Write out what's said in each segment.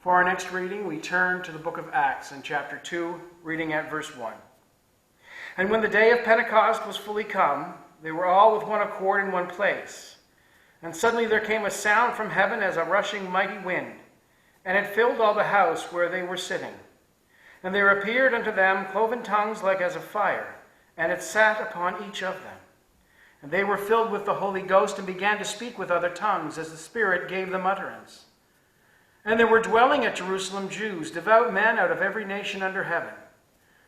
For our next reading, we turn to the book of Acts in chapter 2, reading at verse 1. And when the day of Pentecost was fully come, they were all with one accord in one place. And suddenly there came a sound from heaven as a rushing mighty wind, and it filled all the house where they were sitting. And there appeared unto them cloven tongues like as of fire, and it sat upon each of them. And they were filled with the Holy Ghost, and began to speak with other tongues, as the Spirit gave them utterance. And there were dwelling at Jerusalem Jews, devout men out of every nation under heaven.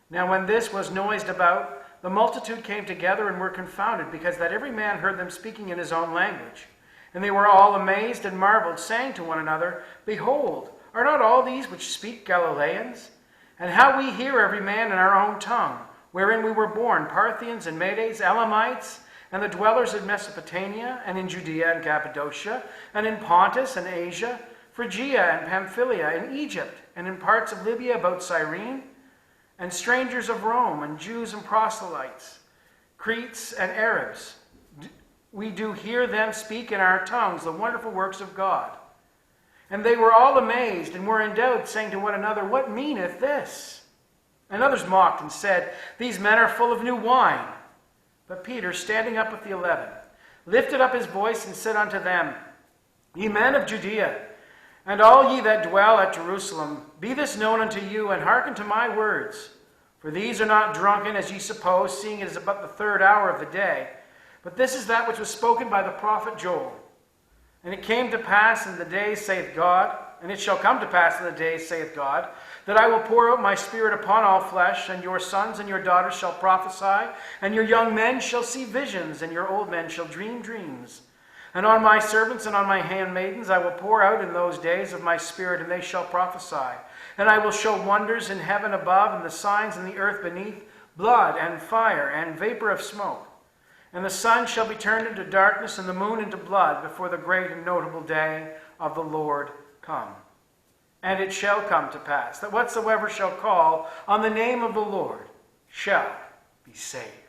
Now when this was noised about, the multitude came together and were confounded, because that every man heard them speaking in his own language. And they were all amazed and marveled, saying to one another, Behold, are not all these which speak Galileans? And how we hear every man in our own tongue, wherein we were born, Parthians and Medes, Elamites, and the dwellers in Mesopotamia, and in Judea and Cappadocia, and in Pontus and Asia, Phrygia and Pamphylia, in Egypt, and in parts of Libya about Cyrene, and strangers of Rome, and Jews and proselytes, Cretes and Arabs. We do hear them speak in our tongues the wonderful works of God. And they were all amazed, and were in doubt, saying to one another, What meaneth this? And others mocked and said, These men are full of new wine. But Peter, standing up with the 11, lifted up his voice and said unto them, Ye men of Judea, and all ye that dwell at Jerusalem, be this known unto you, and hearken to my words. For these are not drunken, as ye suppose, seeing it is but the 3rd hour of the day. But this is that which was spoken by the prophet Joel. And it came to pass in the days, saith God, and it shall come to pass in the days, saith God, that I will pour out my Spirit upon all flesh, and your sons and your daughters shall prophesy, and your young men shall see visions, and your old men shall dream dreams. And on my servants and on my handmaidens I will pour out in those days of my Spirit, and they shall prophesy. And I will show wonders in heaven above, and the signs in the earth beneath, blood and fire and vapor of smoke. And the sun shall be turned into darkness, and the moon into blood, before the great and notable day of the Lord come. And it shall come to pass, that whatsoever shall call on the name of the Lord shall be saved.